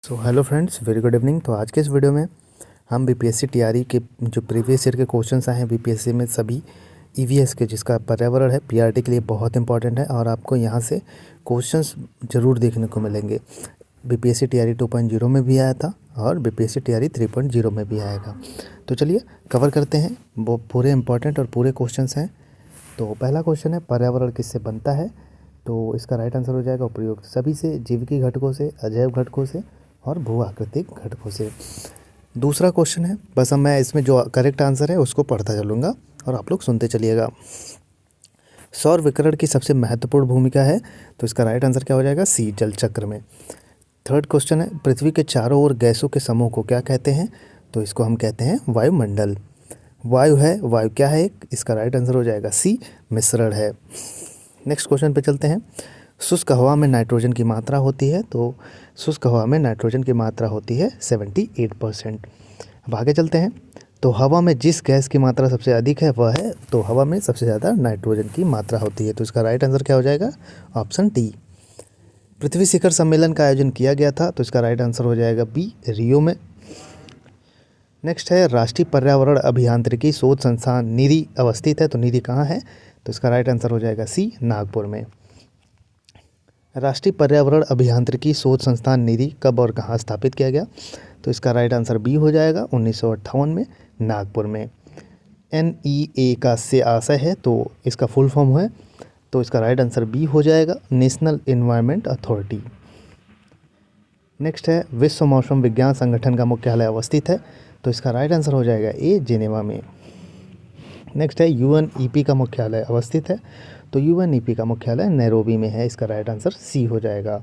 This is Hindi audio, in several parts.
So hello friends, very good evening. तो आज के इस वीडियो में हम बीपीएससी टीआरई के जो प्रीवियस ईयर के क्वेश्चंस आए हैं बीपीएससी में सभी ईवीएस के, जिसका पर्यावरण है पीआरटी के लिए बहुत इंपॉर्टेंट है और आपको यहाँ से क्वेश्चंस ज़रूर देखने को मिलेंगे। बीपीएससी टीआरई 2.0 में भी आया था और बीपीएससी टीआरई 3.0 में भी आएगा। तो चलिए कवर करते हैं, वो पूरे इंपॉर्टेंट और पूरे क्वेश्चंस हैं। तो पहला क्वेश्चन है, पर्यावरण किससे बनता है? तो इसका राइट आंसर हो जाएगा उपयुक्त सभी से, जीविकी घटकों से, अजैव घटकों से और भू आकृतिक घटकों से। दूसरा क्वेश्चन है, बस अब मैं इसमें जो करेक्ट आंसर है उसको पढ़ता चलूँगा और आप लोग सुनते चलिएगा। सौर विकिरण की सबसे महत्वपूर्ण भूमिका है, तो इसका राइट आंसर क्या हो जाएगा? सी, जल चक्र में। थर्ड क्वेश्चन है, पृथ्वी के चारों ओर गैसों के समूह को क्या कहते हैं? तो इसको हम कहते हैं वायुमंडल। वायु है, वायु क्या है? इसका राइट आंसर हो जाएगा सी, मिश्रण है। नेक्स्ट क्वेश्चन पे चलते हैं। शुष्क हवा में नाइट्रोजन की मात्रा होती है, तो शुष्क हवा में नाइट्रोजन की मात्रा होती है 78%। अब आगे चलते हैं। तो हवा में जिस गैस की मात्रा सबसे अधिक है वह है, तो हवा में सबसे ज़्यादा नाइट्रोजन की मात्रा होती है, तो इसका राइट आंसर क्या हो जाएगा? Option D. पृथ्वी शिखर सम्मेलन का आयोजन किया गया था, तो इसका राइट आंसर हो जाएगा बी, रियो में। नेक्स्ट है, राष्ट्रीय पर्यावरण अभियांत्रिकी शोध संस्थान नीरी अवस्थित है, तो नीरी कहाँ है? तो इसका राइट आंसर हो जाएगा सी, नागपुर में। राष्ट्रीय पर्यावरण अभियांत्रिकी शोध संस्थान नीरी कब और कहाँ स्थापित किया गया? तो इसका राइट आंसर बी हो जाएगा 1958 में, नागपुर में। NEA का से आशय है, तो इसका फुल फॉर्म है, तो इसका राइट आंसर बी हो जाएगा, नेशनल एनवायरनमेंट अथॉरिटी। नेक्स्ट है, विश्व मौसम विज्ञान संगठन का मुख्यालय अवस्थित है, तो इसका राइट आंसर हो जाएगा ए, जेनेवा में। नेक्स्ट है, UNEP का मुख्यालय अवस्थित है, तो UNEP का मुख्यालय नैरोबी में है, इसका राइट आंसर सी हो जाएगा।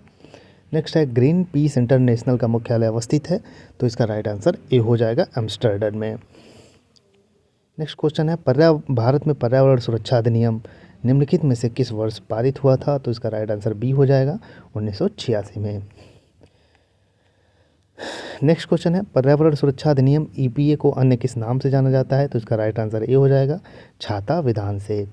नेक्स्ट है, ग्रीन पीस इंटरनेशनल का मुख्यालय अवस्थित है, तो इसका राइट आंसर ए हो जाएगा, एम्स्टर्डम में। नेक्स्ट क्वेश्चन है, भारत में पर्यावरण सुरक्षा अधिनियम निम्नलिखित में से किस वर्ष पारित हुआ था? तो इसका राइट आंसर बी हो जाएगा 1986 में। नेक्स्ट क्वेश्चन है, पर्यावरण सुरक्षा अधिनियम EPA को अन्य किस नाम से जाना जाता है? तो इसका राइट आंसर ए हो जाएगा, छाता विधान से।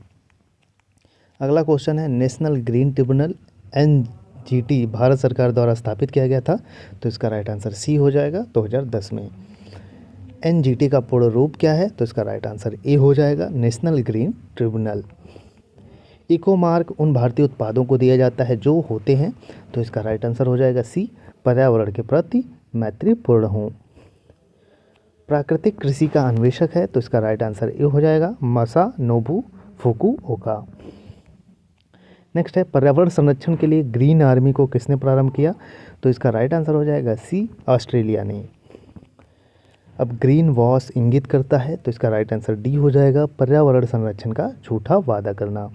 अगला क्वेश्चन है, national green tribunal NGT Bharat सरकार द्वारा स्थापित किया गया था, तो इसका राइट आंसर सी हो जाएगा 2010 में। NGT का पूर्ण रूप क्या है? तो इसका राइट आंसर ए हो जाएगा, national green tribunal. Eco mark उन भारतीय उत्पादों को दिया जाता है जो होते हैं, तो इसका राइट आंसर हो जाएगा सी, पर्यावरण के प्रति मैत्रीपूर्ण हों। प्राकृतिक कृषि का अन्वेषक है, तो इसका राइट आंसर ए हो जाएगा, मासानोबु फुकुओका। नेक्स्ट है, पर्यावरण संरक्षण के लिए ग्रीन आर्मी को किसने प्रारंभ किया? तो इसका राइट आंसर हो जाएगा सी, ऑस्ट्रेलिया ने। अब ग्रीन वॉश इंगित करता है, तो इसका राइट आंसर डी हो जाएगा, पर्यावरण संरक्षण का झूठा वादा करना।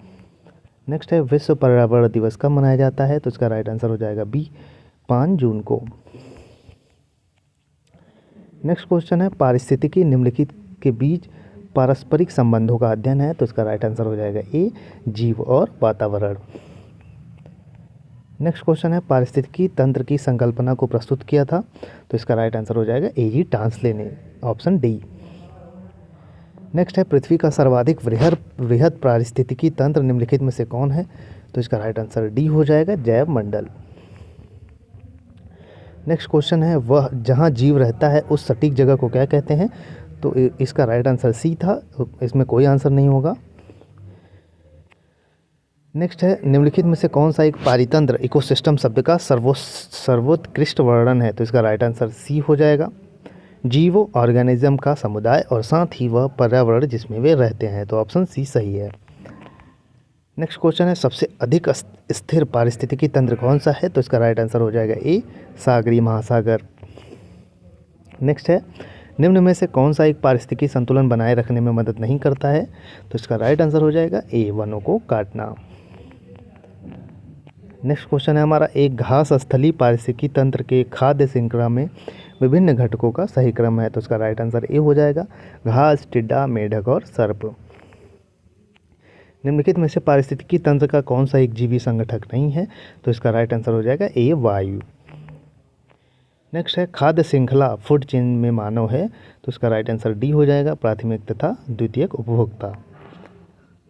नेक्स्ट है, विश्व पर्यावरण दिवस कब मनाया जाता है? तो इसका राइट आंसर हो जाएगा बी, 5 जून को। नेक्स्ट क्वेश्चन है, पारिस्थितिकी निम्नलिखित के बीच पारस्परिक संबंधों का अध्ययन है, तो इसका राइट आंसर हो जाएगा ए, जीव और वातावरण। नेक्स्ट क्वेश्चन है, पारिस्थितिकी तंत्र की संकल्पना को प्रस्तुत किया था, तो इसका राइट आंसर हो जाएगा ए, जी टांसले ने, ऑप्शन डी। नेक्स्ट है, पृथ्वी का सर्वाधिक वृहद पारिस्थितिकी तंत्र निम्नलिखित में से कौन है? तो इसका राइट आंसर डी हो जाएगा, जैव मंडल। नेक्स्ट क्वेश्चन है, वह जहाँ जीव रहता है उस सटीक जगह को क्या कहते हैं? तो इसका राइट आंसर सी था, इसमें कोई आंसर नहीं होगा। नेक्स्ट है, निम्नलिखित में से कौन सा एक पारितंत्र इकोसिस्टम शब्द का सर्वोत्कृष्ट वर्णन है? तो इसका राइट आंसर सी हो जाएगा, जीवो ऑर्गेनिज्म का समुदाय और साथ ही वह पर्यावरण जिसमें वे रहते हैं, तो ऑप्शन सी सही है। नेक्स्ट क्वेश्चन है, सबसे अधिक स्थिर पारिस्थितिकी तंत्र कौन सा है? तो इसका राइट आंसर हो जाएगा ए, सागरीय महासागर। नेक्स्ट है, निम्न में से कौन सा एक पारिस्थितिकी संतुलन बनाए रखने में मदद नहीं करता है? तो इसका राइट आंसर हो जाएगा ए, वनों को काटना। नेक्स्ट क्वेश्चन है हमारा, एक घास स्थलीय पारिस्थितिकी तंत्र के खाद्य श्रृंखला में विभिन्न घटकों का सही क्रम है, तो इसका राइट आंसर ए हो जाएगा, घास, टिड्डा, मेढक और सर्प। निम्नलिखित में से पारिस्थितिकी तंत्र का कौन सा एक जीवी संगठक नहीं है? तो इसका राइट आंसर हो जाएगा ए, वायु। नेक्स्ट है, खाद्य श्रृंखला फूड चेन में मानव है, तो इसका राइट आंसर डी हो जाएगा, प्राथमिक तथा द्वितीयक उपभोक्ता।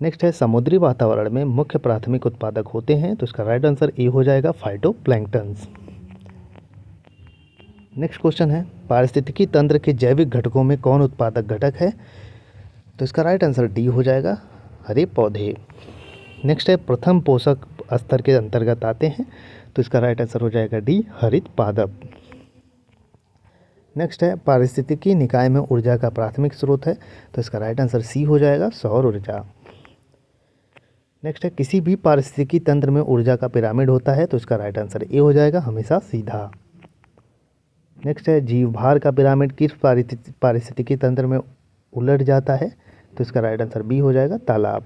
नेक्स्ट है, समुद्री वातावरण में मुख्य प्राथमिक उत्पादक होते हैं, तो इसका राइट आंसर ए हो जाएगा, फाइटोप्लैंक्टन्स। नेक्स्ट क्वेश्चन है पारिस्थितिकी तंत्र के जैविक घटकों में कौन उत्पादक घटक है? तो इसका राइट आंसर डी हो जाएगा, हरे पौधे। नेक्स्ट है प्रथम पोषक स्तर के अंतर्गत आते हैं, तो इसका राइट आंसर हो जाएगा डी, हरित पादप। नेक्स्ट है पारिस्थितिकी निकाय में ऊर्जा का प्राथमिक स्रोत है, तो इसका राइट आंसर सी हो जाएगा, सौर ऊर्जा। नेक्स्ट है किसी भी पारिस्थितिकी तंत्र में ऊर्जा का पिरामिड होता है, तो इसका राइट आंसर ए हो जाएगा, हमेशा सीधा। नेक्स्ट है जीवभार का पिरामिड किस पारिस्थितिकी तंत्र में उलट जाता है, तो इसका राइट आंसर बी हो जाएगा, तालाब।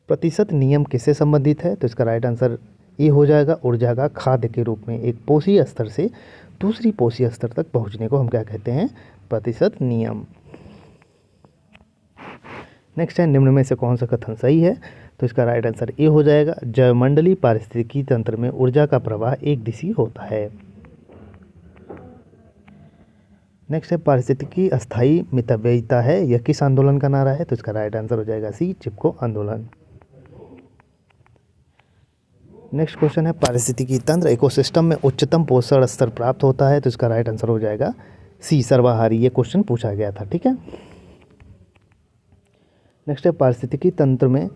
प्रतिशत नियम किससे संबंधित है, तो इसका राइट आंसर ए हो जाएगा, ऊर्जा का खाद्य के रूप में एक पोषीय स्तर से दूसरी पोषीय स्तर तक पहुंचने को हम क्या कहते हैं, प्रतिशत नियम। नेक्स्ट है निम्न में से कौन सा कथन सही है, तो इसका राइट आंसर ए हो जाएगा, जैवमंडलीय पारिस्थितिकी तंत्र में ऊर्जा का प्रवाह एक दिशी होता है। नेक्स्ट है पारिस्थितिकी अस्थायी मितव्ययिता है, यह किस आंदोलन का नारा है, तो इसका राइट आंसर हो जाएगा सी, चिपको आंदोलन। नेक्स्ट क्वेश्चन है पारिस्थितिकी तंत्र इकोसिस्टम में उच्चतम पोषण स्तर प्राप्त होता है, तो इसका राइट आंसर हो जाएगा सी, सर्वाहारी। ये क्वेश्चन पूछा गया था, ठीक है। नेक्स्ट है पारिस्थितिकी तंत्र में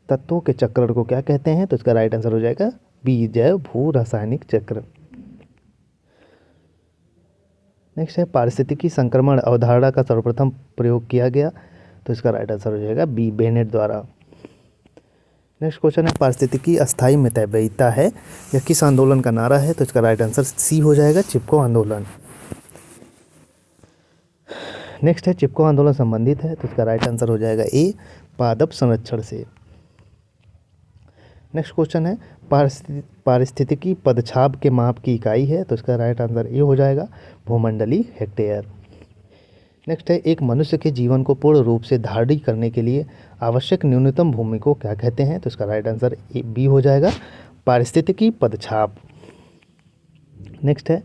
तत्वों के चक्र को क्या कहते हैं, तो इसका राइट आंसर हो जाएगा बी, जैव भू रासायनिक चक्र। नेक्स्ट है पारिस्थितिकी संक्रमण अवधारणा का सर्वप्रथम प्रयोग किया गया, तो इसका राइट आंसर हो जाएगा बी, बेनेट द्वारा। नेक्स्ट क्वेश्चन है पारिस्थितिकी अस्थायी मितव्ययिता है, यह किस आंदोलन का नारा है, तो इसका राइट आंसर सी हो जाएगा, चिपको आंदोलन। नेक्स्ट है चिपको आंदोलन संबंधित है, तो इसका राइट आंसर हो जाएगा ए, पादप संरक्षण से। नेक्स्ट क्वेश्चन है पारिस्थितिकी पदछाप के माप की इकाई है, तो इसका राइट आंसर ए हो जाएगा, भूमंडलीय हेक्टेयर। नेक्स्ट है एक मनुष्य के जीवन को पूर्ण रूप से धारण करने के लिए आवश्यक न्यूनतम भूमि को क्या कहते हैं, तो इसका राइट आंसर बी हो जाएगा, पारिस्थितिकी पदछाप। नेक्स्ट है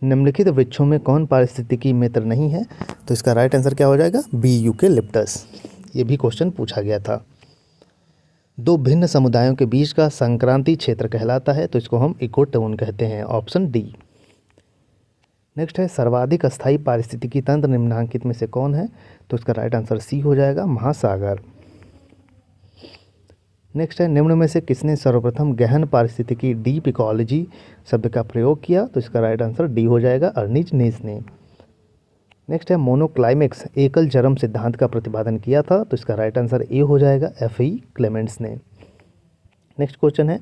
निम्नलिखित वृक्षों में कौन पारिस्थितिकी मित्र नहीं है, तो इसका राइट आंसर क्या हो जाएगा, बी, यूकेलिप्टस। ये भी क्वेश्चन पूछा गया था। दो भिन्न समुदायों के बीच का संक्रांति क्षेत्र कहलाता है, तो इसको हम इकोटोन कहते हैं, ऑप्शन डी। नेक्स्ट है सर्वाधिक अस्थायी पारिस्थितिकी तंत्र निम्नलिखित में से कौन है, तो इसका राइट आंसर सी हो जाएगा, महासागर। नेक्स्ट है निम्न में से किसने सर्वप्रथम गहन पारिस्थितिकी डीप इकोलॉजी शब्द का प्रयोग किया, तो इसका राइट आंसर डी हो जाएगा, अर्निज नेस ने। नेक्स्ट है मोनोक्लाइमेक्स एकल जरम सिद्धांत का प्रतिपादन किया था, तो इसका राइट आंसर ए हो जाएगा, एफ.ई. क्लेमेंट्स ने। नेक्स्ट क्वेश्चन है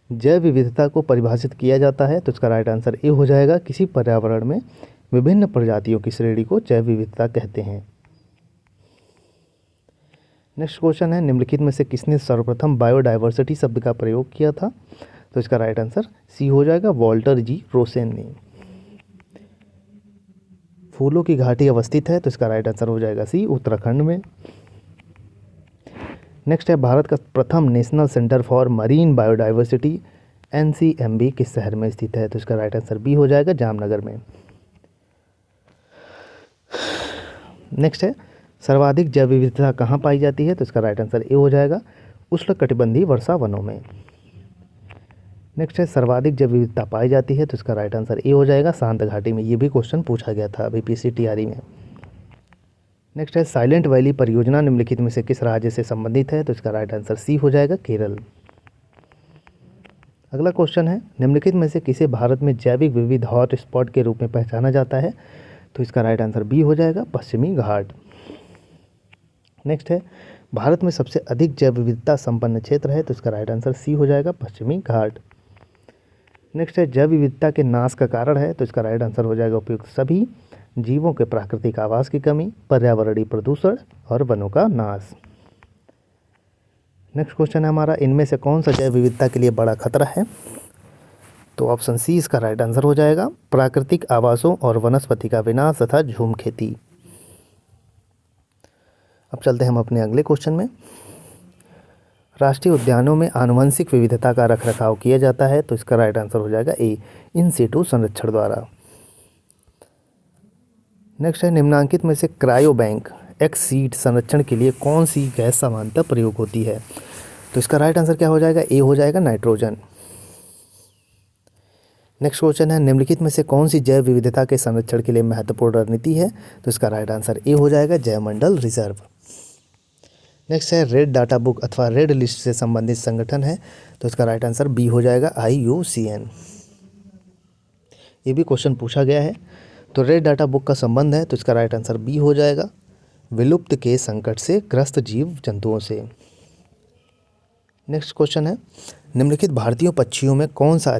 जैव विविधता को परिभाषित किया जाता है, तो इसका राइट आंसर ए हो जाएगा, किसी पर्यावरण में विभिन्न प्रजातियों की श्रेणी को जैव विविधता कहते हैं। नेक्स्ट क्वेश्चन है निम्नलिखित में से किसने सर्वप्रथम बायोडाइवर्सिटी शब्द का प्रयोग किया था, तो इसका राइट आंसर सी हो जाएगा, वॉल्टर जी रोसेन ने। फूलों की घाटी अवस्थित है, तो इसका राइट आंसर हो जाएगा सी, उत्तराखंड में। नेक्स्ट है भारत का प्रथम national centre for marine biodiversity NCMB किस शहर में स्थित है, तो इसका राइट आंसर बी हो जाएगा, जामनगर में। नेक्स्ट है सर्वाधिक जैव विविधता कहाँ पाई जाती है, तो इसका राइट आंसर ए हो जाएगा, उष्णकटिबंधीय वर्षा वनों में। नेक्स्ट है सर्वाधिक जैव विविधता पाई जाती है, तो इसका राइट आंसर ए हो जाएगा, शांत घाटी में। ये भी क्वेश्चन पूछा गया था BPSC TRE में। नेक्स्ट है साइलेंट वैली परियोजना निम्नलिखित में से किस राज्य से संबंधित है, तो इसका राइट आंसर सी हो जाएगा, केरल। अगला क्वेश्चन है निम्नलिखित में से किसे भारत में जैविक विविध हॉट स्पॉट के रूप में पहचाना जाता है, तो इसका राइट आंसर बी हो जाएगा, पश्चिमी घाट। नेक्स्ट है भारत में सबसे अधिक जैव विविधता संपन्न क्षेत्र है, तो इसका राइट आंसर सी हो जाएगा, पश्चिमी घाट। नेक्स्ट है जैव विविधता के नाश का कारण है, तो इसका राइट आंसर हो जाएगा उपयुक्त सभी जीवों के प्राकृतिक आवास की कमी, पर्यावरणीय प्रदूषण और वनों का नाश। नेक्स्ट क्वेश्चन है हमारा इनमें से कौन सा जैव विविधता के लिए बड़ा खतरा है, तो ऑप्शन सी इसका राइट आंसर हो जाएगा, प्राकृतिक आवासों और वनस्पति का विनाश तथा झूम खेती। अब चलते हैं हम अपने अगले क्वेश्चन में। राष्ट्रीय उद्यानों में आनुवंशिक विविधता का रखरखाव किया जाता है, तो इसका राइट आंसर हो जाएगा ए, इन सिटू संरक्षण द्वारा। नेक्स्ट है निम्नांकित में से क्रायो बैंक एक्स सीड संरक्षण के लिए कौन सी गैस सामान्यतः प्रयोग होती है, तो इसका राइट आंसर क्या हो जाएगा, ए हो जाएगा, नाइट्रोजन। नेक्स्ट क्वेश्चन है, निम्नलिखित में से कौन सी जैव विविधता के संरक्षण के लिए महत्वपूर्ण रणनीति है? तो इसका राइट आंसर ए हो जाएगा, जैवमंडल रिजर्व। नेक्स्ट है, रेड डाटा बुक अथवा रेड लिस्ट से संबंधित संगठन है, तो इसका राइट आंसर बी हो जाएगा, IUCN। ये भी क्वेश्चन पूछा गया है। तो रेड डाटा बुक का संबंध है, तो इसका राइट आंसर बी हो जाएगा, विलुप्त के संकट से ग्रस्त जीव जंतुओं से। नेक्स्ट क्वेश्चन है, निम्नलिखित भारतीय पक्षियों में कौन सा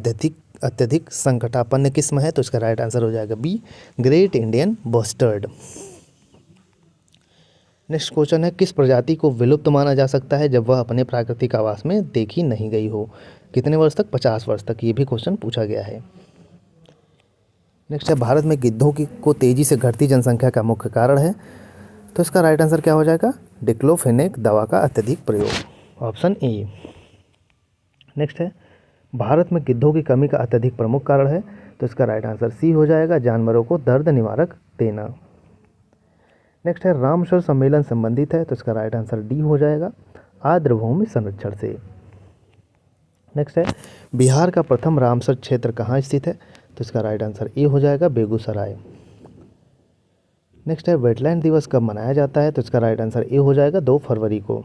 अत्यधिक संकटापन्न किस्म है? तो इसका राइट आंसर हो जाएगा B, great Indian bustard. Next question है, किस प्रजाति को विलुप्त माना जा सकता है जब वह अपने प्राकृतिक आवास में देखी नहीं गई हो? कितने वर्ष तक? 50 वर्ष तक। ये भी क्वेश्चन पूछा गया है। नेक्स्ट है, भारत में गिद्धों को तेजी से घटती जनसंख्या का मुख्य कारण है, तो इसका राइट आंसर क्या हो जाएगा? डिक्लोफेनेक दवा का अत्यधिक प्रयोग, ऑप्शन ए। नेक्स्ट है, भारत में गिद्धों की कमी का अत्यधिक प्रमुख कारण है, तो इसका राइट आंसर सी हो जाएगा, जानवरों को दर्द निवारक देना। नेक्स्ट है, रामसर सम्मेलन संबंधित है, तो इसका राइट आंसर डी हो जाएगा, आर्द्रभूमि संरक्षण से। नेक्स्ट है, बिहार का प्रथम रामसर क्षेत्र कहाँ स्थित है? तो इसका राइट आंसर ए हो जाएगा, बेगूसराय। नेक्स्ट है, वेटलैंड दिवस कब मनाया जाता है? तो इसका राइट आंसर ए हो जाएगा, 2 फरवरी को।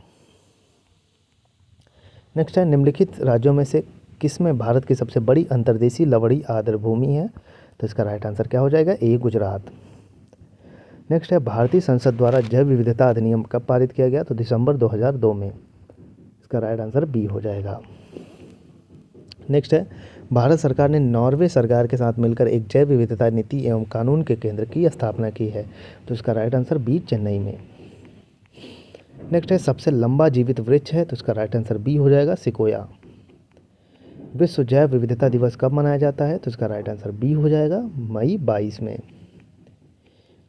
नेक्स्ट है, निम्नलिखित राज्यों में से किसमें भारत की सबसे बड़ी अंतर्देशीय लवड़ी आर्द्रभूमि है? तो इसका राइट आंसर क्या हो जाएगा? ए, गुजरात। नेक्स्ट है, भारतीय संसद द्वारा जैव विविधता अधिनियम कब पारित किया गया? तो दिसंबर 2002 में। इसका राइट आंसर बी हो जाएगा। नेक्स्ट है, भारत सरकार ने नॉर्वे सरकार के साथ मिलकर एक जैव विविधता नीति एवं कानून के केंद्र की स्थापना की है, तो इसका राइट आंसर बी, चेन्नई में। नेक्स्ट है, सबसे लंबा जीवित वृक्ष है, तो इसका राइट आंसर बी हो जाएगा, सिकोया। विश्व जैव विविधता दिवस कब मनाया जाता है? तो इसका राइट आंसर बी हो जाएगा, मई 22 में।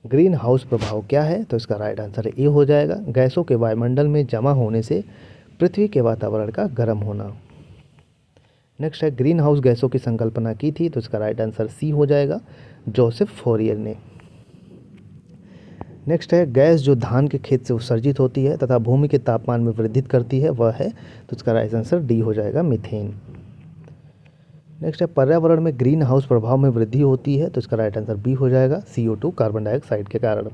ग्रीन हाउस प्रभाव क्या है? तो इसका राइट आंसर ए हो जाएगा, गैसों के वायुमंडल में जमा होने से पृथ्वी के वातावरण का गर्म होना। नेक्स्ट है, ग्रीन हाउस गैसों की संकल्पना की थी, तो इसका राइट आंसर सी हो जाएगा, जोसेफ फोरियर ने। नेक्स्ट है, गैस जो धान के खेत से उत्सर्जित होती है तथा भूमि के तापमान में वृद्धि करती है वह है, तो इसका राइट आंसर डी हो जाएगा, मीथेन। नेक्स्ट है, पर्यावरण में ग्रीन हाउस प्रभाव में वृद्धि होती है, तो इसका राइट आंसर बी हो जाएगा, CO2 कार्बन डाइऑक्साइड के कारण।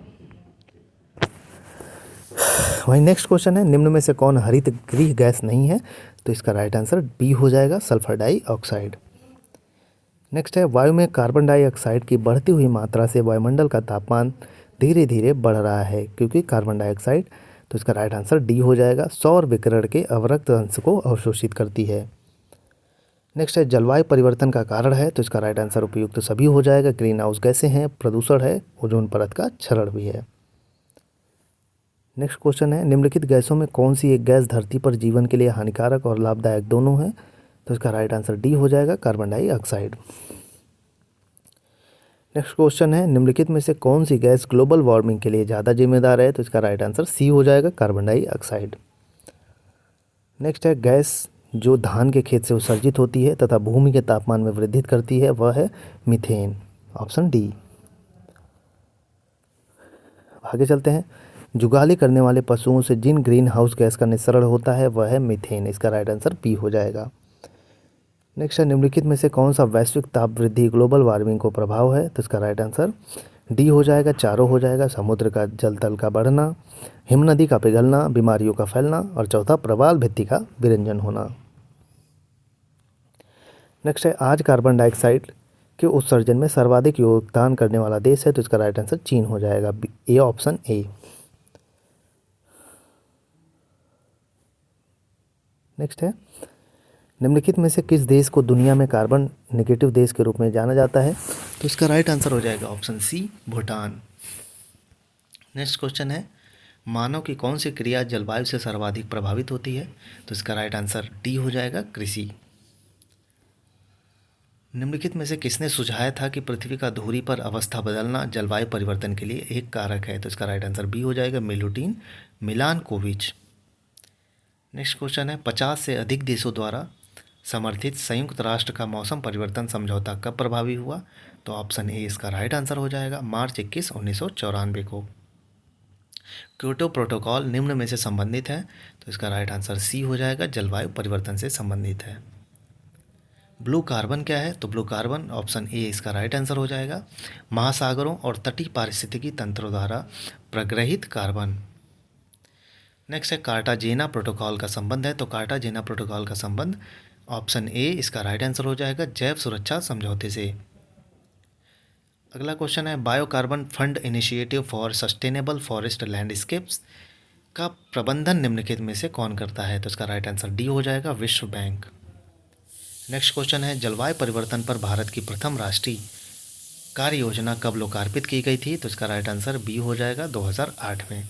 वहीं नेक्स्ट क्वेश्चन है, निम्न में से कौन हरित गृह गैस नहीं है? तो इसका राइट आंसर बी हो जाएगा, सल्फर डाइऑक्साइड। नेक्स्ट है, वायु में कार्बन डाइऑक्साइड की बढ़ती हुई मात्रा से वायुमंडल का तापमान धीरे धीरे बढ़ रहा है क्योंकि कार्बन डाइऑक्साइड, तो इसका राइट आंसर डी हो जाएगा, सौर विकिरण के अवरक्त अंश को अवशोषित करती है। नेक्स्ट है, जलवायु परिवर्तन का कारण है, तो इसका राइट आंसर उपयुक्त तो सभी हो जाएगा, ग्रीन हाउस गैसें हैं, प्रदूषण है, ओजोन परत का क्षरण भी है। नेक्स्ट क्वेश्चन है, निम्नलिखित गैसों में कौन सी एक गैस धरती पर जीवन के लिए हानिकारक और लाभदायक दोनों है? तो इसका राइट आंसर डी हो जाएगा, कार्बन डाइऑक्साइड। नेक्स्ट क्वेश्चन है, निम्नलिखित में से कौन सी गैस ग्लोबल वार्मिंग के लिए ज़्यादा जिम्मेदार है? तो इसका राइट आंसर सी हो जाएगा, कार्बन डाइऑक्साइड। नेक्स्ट है, गैस जो धान के खेत से उत्सर्जित होती है तथा भूमि के तापमान में वृद्धि करती है वह है मीथेन, ऑप्शन डी। आगे चलते हैं, जुगाली करने वाले पशुओं से जिन ग्रीन हाउस गैस का निस्सरण होता है वह है मीथेन, इसका राइट आंसर बी हो जाएगा। नेक्स्ट है, निम्नलिखित में से कौन सा वैश्विक ताप वृद्धि ग्लोबल वार्मिंग को प्रभाव है? तो इसका राइट आंसर डी हो जाएगा, चारों हो जाएगा, समुद्र का जल तल का बढ़ना, हिमनदी का पिघलना, बीमारियों का फैलना और चौथा प्रवाल भित्ति का विरंजन होना। नेक्स्ट है, आज कार्बन डाइऑक्साइड के उत्सर्जन में सर्वाधिक योगदान करने वाला देश है, तो इसका राइट आंसर चीन हो जाएगा, ए, ऑप्शन ए। नेक्स्ट है, निम्नलिखित में से किस देश को दुनिया में कार्बन नेगेटिव देश के रूप में जाना जाता है? तो इसका राइट आंसर हो जाएगा, option C, Bhutan. Next question है, मानव की कौन सी क्रिया जलवायु से सर्वाधिक प्रभावित होती है? तो इसका राइट आंसर डी हो जाएगा, कृषि। निम्नलिखित में से किसने सुझाया था कि पृथ्वी का धुरी पर अवस्था बदलना जलवायु परिवर्तन के लिए एक कारक है? तो इसका राइट आंसर बी हो जाएगा, मिलुटिन मिलानकोविच। नेक्स्ट क्वेश्चन है, 50 से अधिक देशों द्वारा समर्थित संयुक्त राष्ट्र का मौसम परिवर्तन समझौता कब प्रभावी हुआ? तो ऑप्शन ए इसका राइट आंसर हो जाएगा, मार्च 21, 1994 को। क्योटो प्रोटोकॉल निम्न में से संबंधित है? तो इसका राइट आंसर सी हो जाएगा, जलवायु परिवर्तन से संबंधित है। ब्लू कार्बन क्या है? तो ब्लू कार्बन ऑप्शन ए इसका राइट आंसर हो जाएगा। महासागरों और तटीय पारिस्थितिकी तंत्रों द्वारा प्रग्रहित कार्बन। नेक्स्ट है कार्टाजेना प्रोटोकॉल का संबंध है, तो कार्टाजेना प्रोटोकॉल का संबंध ऑप्शन ए इसका राइट आंसर हो जाएगा, जैव सुरक्षा समझौते से। अगला क्वेश्चन है biocarbon fund initiative for sustainable forest landscapes का प्रबंधन निम्नलिखित में से कौन करता है? तो इसका राइट आंसर डी हो जाएगा, विश्व बैंक। नेक्स्ट क्वेश्चन है जलवायु परिवर्तन पर भारत की प्रथम राष्ट्रीय कार्य योजना कब लोकार्पित की गई थी? तो इसका राइट आंसर बी हो जाएगा, 2008 में।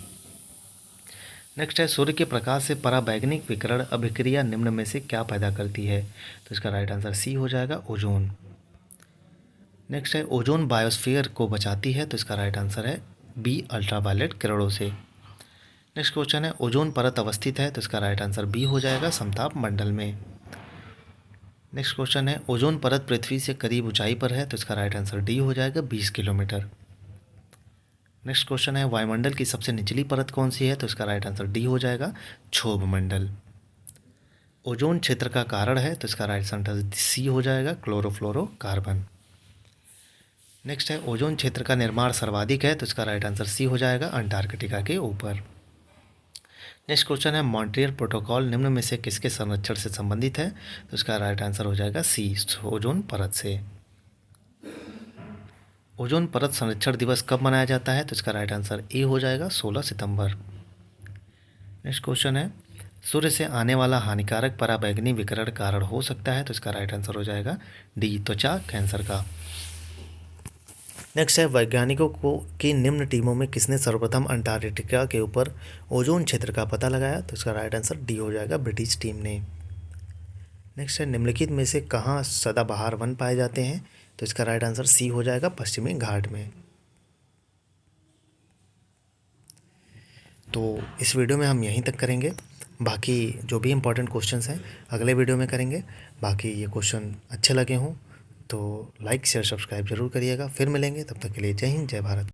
नेक्स्ट है सूर्य के प्रकाश से पराबैंगनी विकिरण अभिक्रिया निम्न में से क्या पैदा करती है? तो इसका राइट आंसर सी हो जाएगा, ओजोन। नेक्स्ट है ओजोन बायोस्फीयर को बचाती है, तो इसका राइट आंसर है बी, अल्ट्रावायलेट किरणों से। नेक्स्ट क्वेश्चन है ओजोन परत अवस्थित है, तो इसका राइट आंसर बी हो जाएगा, समताप मंडल में। नेक्स्ट क्वेश्चन है ओजोन परत पृथ्वी से करीब ऊंचाई पर है, तो इसका राइट आंसर डी हो जाएगा, 20 किलोमीटर। नेक्स्ट क्वेश्चन है वायुमंडल की सबसे निचली परत कौन सी है? तो इसका राइट आंसर डी हो जाएगा, क्षोभ मंडल। ओजोन क्षेत्र का कारण है, तो इसका राइट आंसर सी हो जाएगा, क्लोरोफ्लोरोकार्बन। नेक्स्ट है ओजोन क्षेत्र का निर्माण सर्वाधिक है, तो इसका राइट आंसर सी हो जाएगा, अंटार्कटिका के ऊपर। नेक्स्ट क्वेश्चन है मॉन्ट्रियल प्रोटोकॉल निम्न में से किसके संरक्षण से संबंधित है? तो इसका राइट आंसर हो जाएगा सी, ओजोन परत से। ओजोन परत संरक्षण दिवस कब मनाया जाता है? तो इसका राइट आंसर ए हो जाएगा, 16 सितंबर। नेक्स्ट क्वेश्चन है सूर्य से आने वाला हानिकारक पराबैंगनी विकिरण कारण हो सकता है, तो इसका राइट आंसर हो जाएगा डी, त्वचा कैंसर का। नेक्स्ट है वैज्ञानिकों को की निम्न टीमों में किसने सर्वप्रथम अंटार्कटिका के ऊपर ओजोन क्षेत्र का पता लगाया? तो इसका राइट आंसर डी हो जाएगा, ब्रिटिश टीम ने। नेक्स्ट है निम्नलिखित में से कहाँ सदाबहार वन पाए जाते हैं? तो इसका राइट आंसर सी हो जाएगा, पश्चिमी घाट में। तो इस वीडियो में हम यहीं तक करेंगे, बाकी जो भी इम्पोर्टेंट क्वेश्चंस हैं अगले वीडियो में करेंगे। बाकी ये क्वेश्चन अच्छे लगे हों तो लाइक शेयर सब्सक्राइब जरूर करिएगा। फिर मिलेंगे, तब तक के लिए जय हिंद, जय भारत।